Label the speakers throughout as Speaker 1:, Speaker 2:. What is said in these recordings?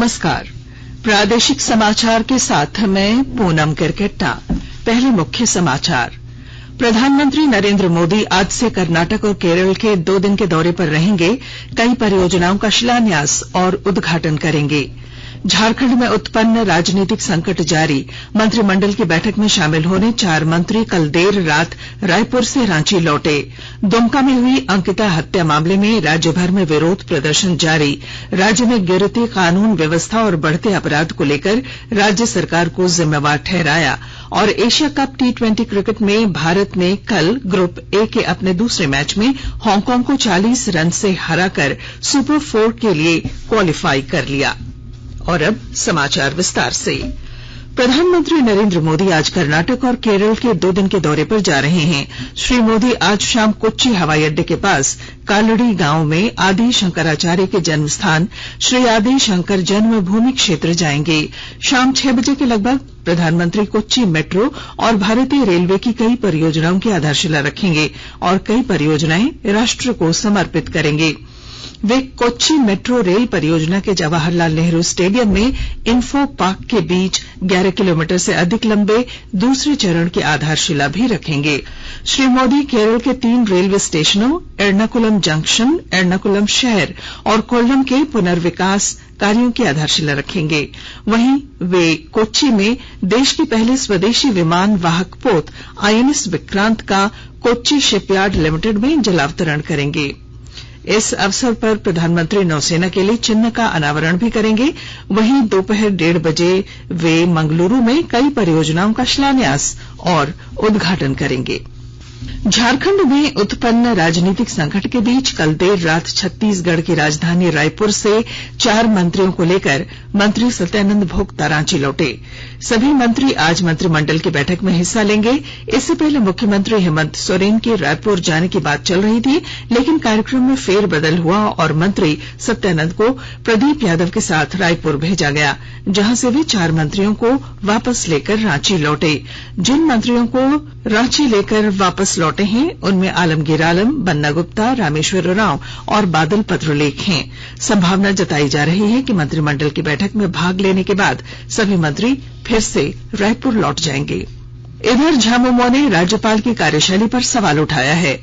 Speaker 1: नमस्कार। प्रादेशिक समाचार के साथ मैं पूनम किरकेट्टा। पहले मुख्य समाचार। प्रधानमंत्री नरेंद्र मोदी आज से कर्नाटक और केरल के 2 दिन के दौरे पर रहेंगे। कई परियोजनाओं का शिलान्यास और उद्घाटन करेंगे। झारखंड में उत्पन्न राजनीतिक संकट जारी। मंत्रिमंडल की बैठक में शामिल होने 4 मंत्री कल देर रात रायपुर से रांची लौटे। दुमका में हुई अंकिता हत्या मामले में राज्य भर में विरोध प्रदर्शन जारी। राज्य में गिरती कानून व्यवस्था और बढ़ते अपराध को लेकर राज्य सरकार को जिम्मेवार ठहराया। और एशिया कप T20 क्रिकेट में भारत ने कल ग्रुप ए के अपने दूसरे मैच में हांगकांग को 40 रन से हराकर सुपर 4 के लिए क्वालिफाई कर लिया। और अब समाचार विस्तार से। प्रधानमंत्री नरेंद्र मोदी आज कर्नाटक और केरल के 2 दिन के दौरे पर जा रहे हैं। श्री मोदी आज शाम कोच्चि हवाई अड्डे के पास कालड़ी गांव में आदि शंकराचार्य के जन्म स्थान श्री आदि शंकर जन्मभूमि क्षेत्र जाएंगे। शाम 6 बजे के लगभग प्रधानमंत्री कोच्चि मेट्रो और भारतीय रेलवे की कई परियोजनाओं की आधारशिला रखेंगे और कई परियोजनाएं राष्ट्र को समर्पित करेंगे। वे कोच्चि मेट्रो रेल परियोजना के जवाहरलाल नेहरू स्टेडियम में इंफो पार्क के बीच 11 किलोमीटर से अधिक लंबे दूसरे चरण की आधारशिला भी रखेंगे। श्री मोदी केरल के 3 रेलवे स्टेशनों एर्नाकुलम जंक्शन, एर्नाकुलम शहर और कोल्लम के पुनर्विकास कार्यों की आधारशिला रखेंगे। वहीं वे कोच्चि में देश की पहले स्वदेशी विमान वाहक पोत INS विक्रांत का कोच्चि शिपयार्ड लिमिटेड में जलावतरण करेंगे। इस अवसर पर प्रधानमंत्री नौसेना के लिए चिन्ह का अनावरण भी करेंगे। वहीं दोपहर 1:30 बजे वे मंगलुरु में कई परियोजनाओं का शिलान्यास और उद्घाटन करेंगे। झारखंड में उत्पन्न राजनीतिक संकट के बीच कल देर रात छत्तीसगढ़ की राजधानी रायपुर से 4 मंत्रियों को लेकर मंत्री सत्यानंद भोक्ता रांची लौटे। सभी मंत्री आज मंत्रिमंडल की बैठक में हिस्सा लेंगे। इससे पहले मुख्यमंत्री हेमंत सोरेन के रायपुर जाने की बात चल रही थी, लेकिन कार्यक्रम में फेरबदल हुआ और मंत्री सत्यानंद को प्रदीप यादव के साथ रायपुर भेजा गया, जहां से वे 4 मंत्रियों को वापस लेकर रांची लौटे। जिन मंत्रियों को रांची लेकर वापस लौटे हैं उनमें आलमगीर आलम, बन्ना गुप्ता, रामेश्वर उरांव और बादल पत्रलेख हैं। संभावना जताई जा रही है कि मंत्रिमंडल की बैठक में भाग लेने के बाद सभी मंत्री फिर से रायपुर लौट जाएंगे। इधर झामुमो ने राज्यपाल की कार्यशैली पर सवाल उठाया है।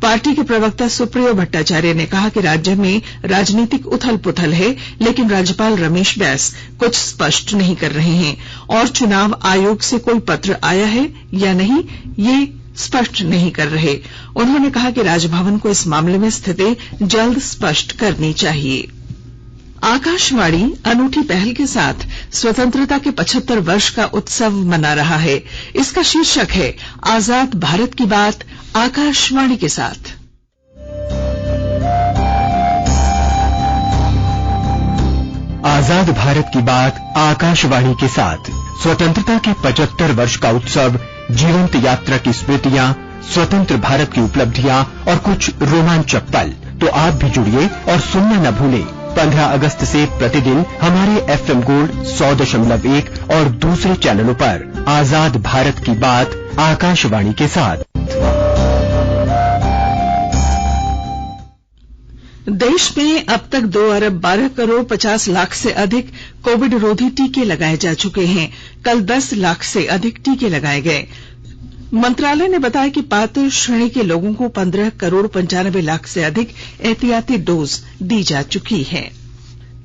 Speaker 1: पार्टी के प्रवक्ता सुप्रियो भट्टाचार्य ने कहा कि राज्य में राजनीतिक उथल पुथल है, लेकिन राज्यपाल रमेश बैस कुछ स्पष्ट नहीं कर रहे हैं और चुनाव आयोग से कोई पत्र आया है या नहीं ये स्पष्ट नहीं कर रहे। उन्होंने कहा कि राजभवन को इस मामले में स्थिति जल्द स्पष्ट करनी चाहिए। आकाशवाणी अनूठी पहल के साथ स्वतंत्रता के 75 वर्ष का उत्सव मना रहा है। इसका शीर्षक है आजाद भारत की बात आकाशवाणी के साथ।
Speaker 2: आजाद भारत की बात आकाशवाणी के साथ। स्वतंत्रता के 75 वर्ष का उत्सव, जीवंत यात्रा की स्मृतियां, स्वतंत्र भारत की उपलब्धियां और कुछ रोमांचक पल। तो आप भी जुड़िए और सुनना न भूलें। 15 अगस्त से प्रतिदिन हमारे FM गोल्ड 100.1 और दूसरे चैनलों पर आजाद भारत की बात आकाशवाणी के साथ।
Speaker 1: देश में अब तक 2 अरब 12 करोड़ 50 लाख से अधिक कोविड रोधी टीके लगाए जा चुके हैं। कल 10 लाख से अधिक टीके लगाए गए। मंत्रालय ने बताया कि पात्र श्रेणी के लोगों को 15 करोड़ 95 लाख से अधिक एहतियाती डोज दी जा चुकी है।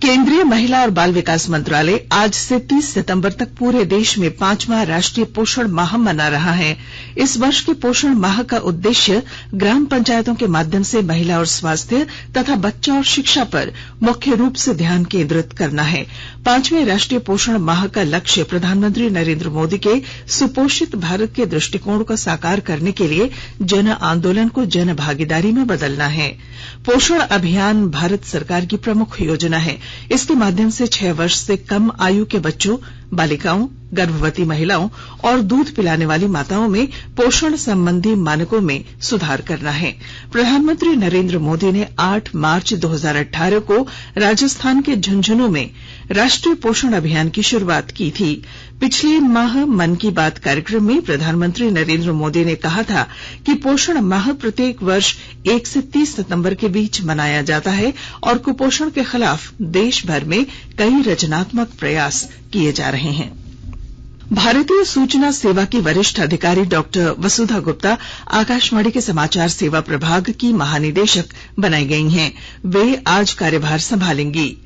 Speaker 1: केंद्रीय महिला और बाल विकास मंत्रालय आज से 30 सितंबर तक पूरे देश में 5वां राष्ट्रीय पोषण माह मना रहा है। इस वर्ष के पोषण माह का उद्देश्य ग्राम पंचायतों के माध्यम से महिला और स्वास्थ्य तथा बच्चा और शिक्षा पर मुख्य रूप से ध्यान केंद्रित करना है। 5वें राष्ट्रीय पोषण माह का लक्ष्य प्रधानमंत्री नरेंद्र मोदी के सुपोषित भारत के दृष्टिकोण को साकार करने के लिए जन आंदोलन को जन भागीदारी में बदलना है। पोषण अभियान भारत सरकार की प्रमुख योजना है। इसके माध्यम से 6 वर्ष से कम आयु के बच्चों, बालिकाओं, गर्भवती महिलाओं और दूध पिलाने वाली माताओं में पोषण संबंधी मानकों में सुधार करना है। प्रधानमंत्री नरेंद्र मोदी ने 8 मार्च 2018 को राजस्थान के झुंझुनू में राष्ट्रीय पोषण अभियान की शुरुआत की थी। पिछले माह मन की बात कार्यक्रम में प्रधानमंत्री नरेंद्र मोदी ने कहा था कि पोषण माह प्रत्येक वर्ष 1 से 30 सितंबर के बीच मनाया जाता है और कुपोषण के खिलाफ देश भर में कई रचनात्मक प्रयास किए जा रहे हैं। भारतीय सूचना सेवा की वरिष्ठ अधिकारी डॉक्टर वसुधा गुप्ता आकाशवाणी के समाचार सेवा प्रभाग की महानिदेशक बनाई गई हैं। वे आज कार्यभार संभालेंगी।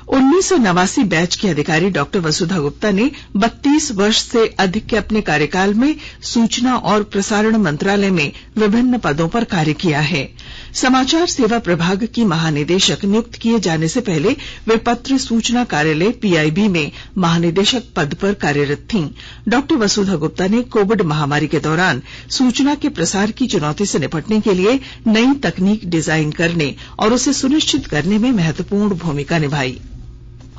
Speaker 1: 1989 बैच की अधिकारी डॉक्टर वसुधा गुप्ता ने 32 वर्ष से अधिक के अपने कार्यकाल में सूचना और प्रसारण मंत्रालय में विभिन्न पदों पर कार्य किया है। समाचार सेवा प्रभाग की महानिदेशक नियुक्त किए जाने से पहले वे पत्र सूचना कार्यालय पीआईबी में महानिदेशक पद पर कार्यरत थीं। डॉक्टर वसुधा गुप्ता ने कोविड महामारी के दौरान सूचना के प्रसार की चुनौती से निपटने के लिए नई तकनीक डिजाइन करने और उसे सुनिश्चित करने में महत्वपूर्ण भूमिका निभाई।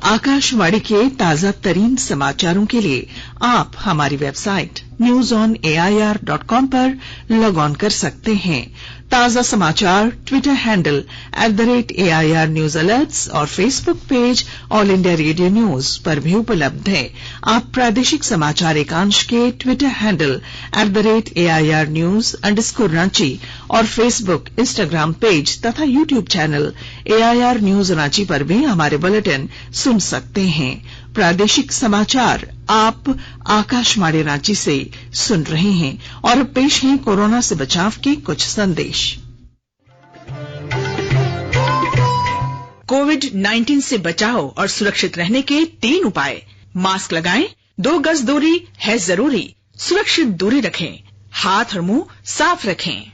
Speaker 1: आकाशवाणी के ताजा तरीन समाचारों के लिए आप हमारी वेबसाइट newsonair.com पर लॉग ऑन कर सकते हैं। ताजा समाचार Twitter handle @AIR News Alerts और Facebook page all India radio news पर भी उपलब्ध है। आप प्रादेशिक समाचार एकांश के ट्विटर हैंडल @AIR News_Ranchi और फेसबुक, इंस्टाग्राम पेज तथा YouTube channel AIR News Ranchi पर भी हमारे बुलेटिन सुन सकते हैं। प्रादेशिक समाचार आप आकाशवाणी रांची से सुन रहे हैं और अब पेश हैं कोरोना से बचाव के कुछ संदेश।
Speaker 3: कोविड-19 से बचाव और सुरक्षित रहने के 3 उपाय। मास्क लगाएं, 2 गज दूरी है जरूरी, सुरक्षित दूरी रखें, हाथ और मुंह साफ रखें।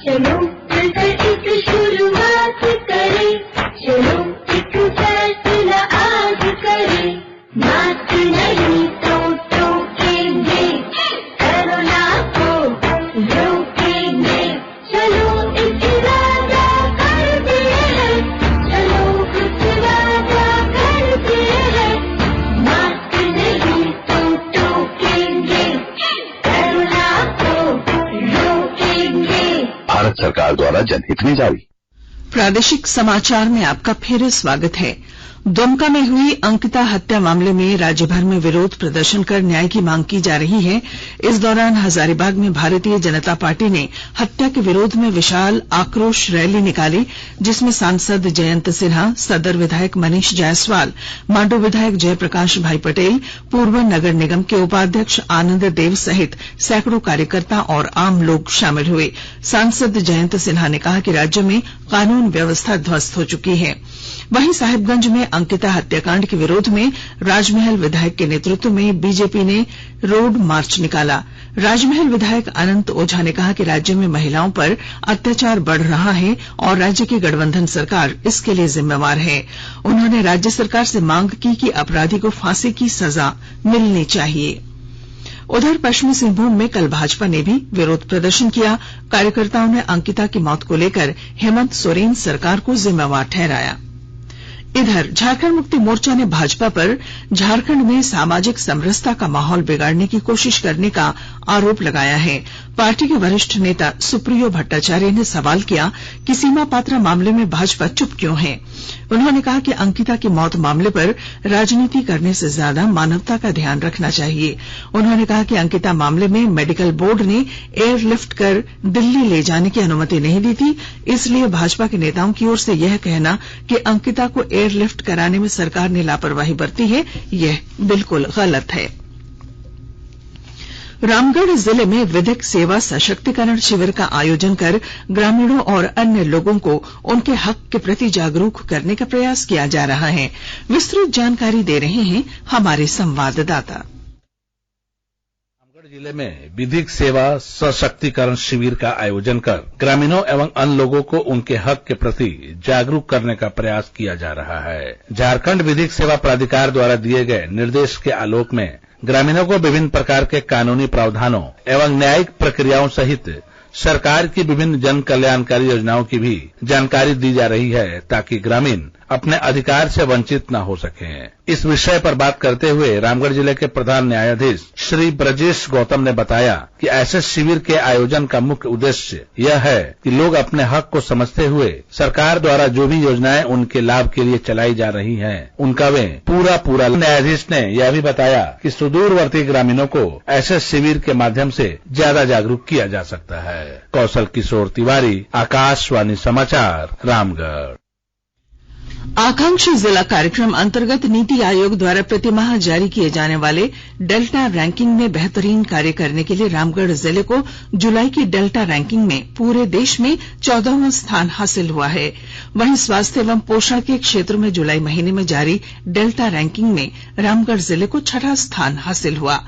Speaker 4: चलो मिलकर एक शुरुआत करें, चलो एक फैसला आज करें, मास्क नहीं तो टोकेंगे, कोरोना को रोकेंगे, चलो एक इरादा करते हैं, चलो कुछ वादा करते हैं, मास्क नहीं तो टोकेंगे, कोरोना को रोकेंगे।
Speaker 5: भारत सरकार द्वारा जनहित में जारी।
Speaker 1: प्रादेशिक समाचार में आपका फिर स्वागत है। दुमका में हुई अंकिता हत्या मामले में राज्य भर में विरोध प्रदर्शन कर न्याय की मांग की जा रही है। इस दौरान हजारीबाग में भारतीय जनता पार्टी ने हत्या के विरोध में विशाल आक्रोश रैली निकाली, जिसमें सांसद जयंत सिन्हा, सदर विधायक मनीष जायसवाल, मांडू विधायक जयप्रकाश भाई पटेल, पूर्व नगर निगम के उपाध्यक्ष आनंद देव सहित सैकड़ों कार्यकर्ता और आम लोग शामिल हुए। सांसद जयंत सिन्हा ने कहा कि राज्य में कानून व्यवस्था ध्वस्त हो चुकी है। वहीं साहिबगंज में अंकिता हत्याकांड के विरोध में राजमहल विधायक के नेतृत्व में बीजेपी ने रोड मार्च निकाला। राजमहल विधायक अनंत ओझा ने कहा कि राज्य में महिलाओं पर अत्याचार बढ़ रहा है और राज्य की गठबंधन सरकार इसके लिए जिम्मेवार है। उन्होंने राज्य सरकार से मांग की कि अपराधी को फांसी की सजा मिलनी चाहिए। उधर पश्चिमी सिंहभूम में कल भाजपा ने भी विरोध प्रदर्शन किया। कार्यकर्ताओं ने अंकिता की मौत को लेकर हेमंत सोरेन सरकार को जिम्मेवार ठहराया। इधर झारखंड मुक्ति मोर्चा ने भाजपा पर झारखंड में सामाजिक समरसता का माहौल बिगाड़ने की कोशिश करने का आरोप लगाया है। पार्टी के वरिष्ठ नेता सुप्रियो भट्टाचार्य ने सवाल किया कि सीमा पात्रा मामले में भाजपा चुप क्यों है। उन्होंने कहा कि अंकिता की मौत मामले पर राजनीति करने से ज्यादा मानवता का ध्यान रखना चाहिए। उन्होंने कहा कि अंकिता मामले में मेडिकल बोर्ड ने एयरलिफ्ट कर दिल्ली ले जाने की अनुमति नहीं दी थी, इसलिए भाजपा के नेताओं की ओर से यह कहना कि अंकिता को एयरलिफ्ट कराने में सरकार ने लापरवाही बरती है, यह बिल्कुल गलत है। रामगढ़ जिले में विधिक सेवा सशक्तिकरण शिविर का आयोजन कर ग्रामीणों और अन्य लोगों को उनके हक के प्रति जागरूक करने का प्रयास किया जा रहा है। विस्तृत जानकारी दे रहे हैं हमारे संवाददाता।
Speaker 6: रामगढ़ जिले में विधिक सेवा सशक्तिकरण शिविर का आयोजन कर ग्रामीणों एवं अन्य लोगों को उनके हक के प्रति जागरूक करने का प्रयास किया जा रहा है। झारखंड विधिक सेवा प्राधिकार द्वारा दिए गए निर्देश के आलोक में ग्रामीणों को विभिन्न प्रकार के कानूनी प्रावधानों एवं न्यायिक प्रक्रियाओं सहित सरकार की विभिन्न जन कल्याणकारी योजनाओं की भी जानकारी दी जा रही है ताकि ग्रामीण अपने अधिकार से वंचित न हो सकें। इस विषय पर बात करते हुए रामगढ़ जिले के प्रधान न्यायाधीश श्री ब्रजेश गौतम ने बताया कि ऐसे शिविर के आयोजन का मुख्य उद्देश्य यह है कि लोग अपने हक को समझते हुए सरकार द्वारा जो भी योजनाएं उनके लाभ के लिए चलाई जा रही हैं, उनका वे पूरा न्यायाधीश ने यह भी बताया कि सुदूरवर्ती ग्रामीणों को ऐसे शिविर के माध्यम से ज्यादा जागरूक किया जा सकता है। कौशल किशोर तिवारी, आकाशवाणी समाचार, रामगढ़।
Speaker 1: आकांक्षी जिला कार्यक्रम अंतर्गत नीति आयोग द्वारा प्रतिमाह जारी किए जाने वाले डेल्टा रैंकिंग में बेहतरीन कार्य करने के लिए रामगढ़ जिले को जुलाई की डेल्टा रैंकिंग में पूरे देश में 14वां स्थान हासिल हुआ है। वहीं स्वास्थ्य एवं पोषण के क्षेत्र में जुलाई महीने में जारी डेल्टा रैंकिंग में रामगढ़ जिले को 6वां स्थान हासिल हुआ।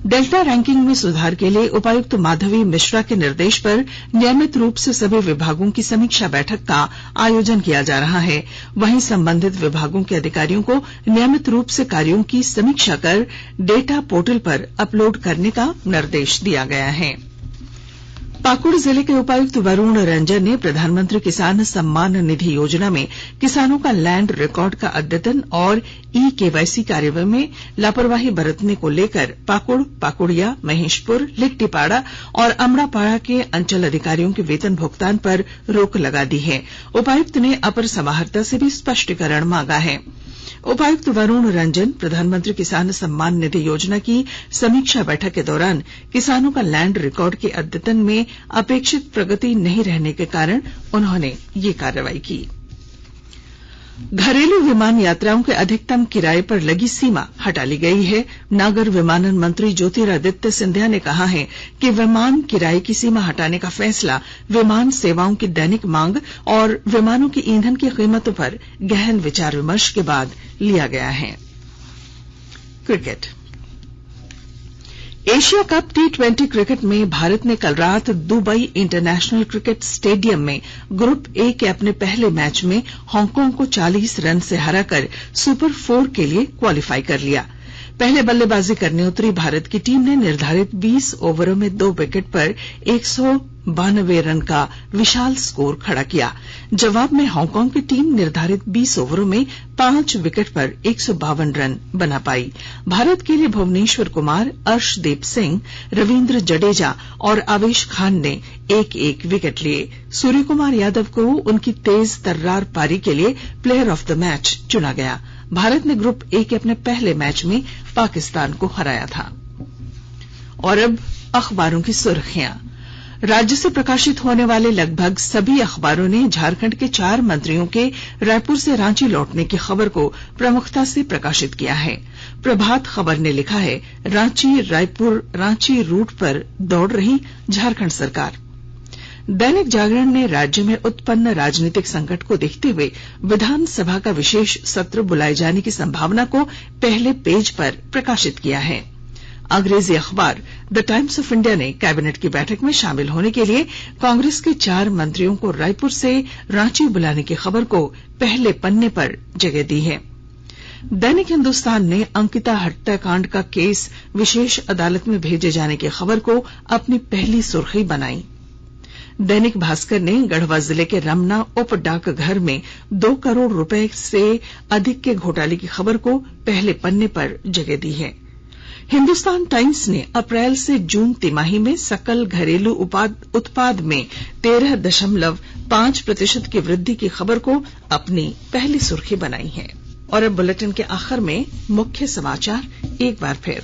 Speaker 1: डेल्टा रैंकिंग में सुधार के लिए उपायुक्त माधवी मिश्रा के निर्देश पर नियमित रूप से सभी विभागों की समीक्षा बैठक का आयोजन किया जा रहा है। वहीं संबंधित विभागों के अधिकारियों को नियमित रूप से कार्यों की समीक्षा कर डेटा पोर्टल पर अपलोड करने का निर्देश दिया गया है। पाकुड़ जिले के उपायुक्त वरुण रंजन ने प्रधानमंत्री किसान सम्मान निधि योजना में किसानों का लैंड रिकॉर्ड का अद्यतन और ई-केवाईसी कार्य में लापरवाही बरतने को लेकर पाकुड़, पाकुड़िया, महेशपुर, लिट्टीपाड़ा और अमड़ापाड़ा के अंचल अधिकारियों के वेतन भुगतान पर रोक लगा दी है। उपायुक्त ने अपर समाहर्ता से भी स्पष्टीकरण मांगा है। उपायुक्त वरुण रंजन प्रधानमंत्री किसान सम्मान निधि योजना की समीक्षा बैठक के दौरान किसानों का लैंड रिकॉर्ड के अद्यतन में अपेक्षित प्रगति नहीं रहने के कारण उन्होंने ये कार्रवाई की। घरेलू विमान यात्राओं के अधिकतम किराए पर लगी सीमा हटा ली गई है। नागर विमानन मंत्री ज्योतिरादित्य सिंधिया ने कहा है कि विमान किराए की सीमा हटाने का फैसला विमान सेवाओं की दैनिक मांग और विमानों की ईंधन की कीमतों पर गहन विचार विमर्श के बाद लिया गया है। Cricket. Asia cup T20 cricket में भारत ने कल रात दुबई इंटरनेशनल क्रिकेट स्टेडियम में ग्रुप ए के अपने पहले मैच में हांगकांग को 40 रन से हराकर सुपर 4 के लिए क्वालिफाई कर लिया। पहले बल्लेबाजी करने उतरी भारत की टीम ने निर्धारित 20 ओवरों में 2 विकेट पर 192 रन का विशाल स्कोर खड़ा किया। जवाब में हांगकांग की टीम निर्धारित 20 ओवरों में 5 विकेट पर 152 रन बना पाई। भारत के लिए भुवनेश्वर कुमार, अर्शदीप सिंह, रविंद्र जडेजा और आवेश खान ने एक एक विकेट लिए। सूर्य कुमार यादव को उनकी तेज तर्रार पारी के लिए प्लेयर ऑफ द मैच चुना गया। भारत ने ग्रुप ए के अपने पहले मैच में पाकिस्तान को हराया था। और अब अखबारों की सुर्खियां। राज्य से प्रकाशित होने वाले लगभग सभी अखबारों ने झारखंड के 4 मंत्रियों के रायपुर से रांची लौटने की खबर को प्रमुखता से प्रकाशित किया है। प्रभात खबर ने लिखा है, रांची रायपुर रांची रूट पर दौड़ रही झारखंड सरकार। दैनिक जागरण ने राज्य में उत्पन्न राजनीतिक संकट को देखते हुए विधानसभा का विशेष सत्र बुलाए जाने की संभावना को पहले पेज पर प्रकाशित किया है। अंग्रेजी अखबार द टाइम्स ऑफ इंडिया ने कैबिनेट की बैठक में शामिल होने के लिए कांग्रेस के 4 मंत्रियों को रायपुर से रांची बुलाने की खबर को पहले पन्ने पर जगह दी है। दैनिक हिंदुस्तान ने अंकिता हत्याकांड का केस विशेष अदालत में भेजे जाने की खबर को अपनी पहली सुर्खी बनाई। दैनिक भास्कर ने गढ़वा जिले के रमना उप डाक घर में 2 करोड़ रुपए से अधिक के घोटाले की खबर को पहले पन्ने पर जगह दी है। हिंदुस्तान टाइम्स ने अप्रैल से जून तिमाही में सकल घरेलू उत्पाद में 13.5% की वृद्धि की खबर को अपनी पहली सुर्खी बनाई है। और अब बुलेटिन के आखिर में मुख्य समाचार एक बार फिर।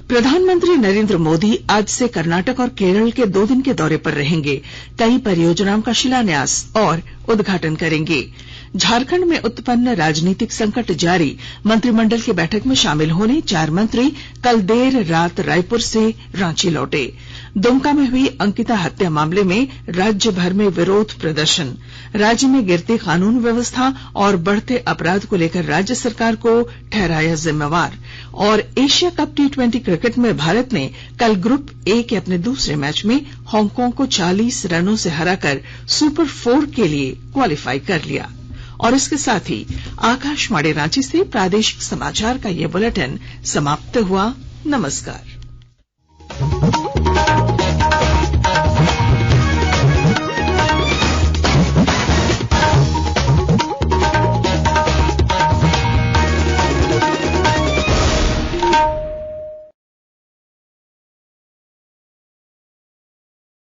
Speaker 1: प्रधानमंत्री नरेंद्र मोदी आज से कर्नाटक और केरल के 2 दिन के दौरे पर रहेंगे। कई परियोजनाओं का शिलान्यास और उद्घाटन करेंगे। झारखंड में उत्पन्न राजनीतिक संकट जारी। मंत्रिमंडल की बैठक में शामिल होने 4 मंत्री कल देर रात रायपुर से रांची लौटे। दुमका में हुई अंकिता हत्या मामले में राज्य भर में विरोध प्रदर्शन। राज्य में गिरती कानून व्यवस्था और बढ़ते अपराध को लेकर राज्य सरकार को ठहराया जिम्मेवार। और एशिया कप T20 क्रिकेट में भारत ने कल ग्रुप ए के अपने दूसरे मैच में हांगकांग को 40 रनों से हराकर सुपर 4 के लिए क्वालिफाई कर लिया। और इसके साथ ही आकाशवाणी रांची से प्रादेशिक समाचार का ये बुलेटिन समाप्त हुआ। नमस्कार।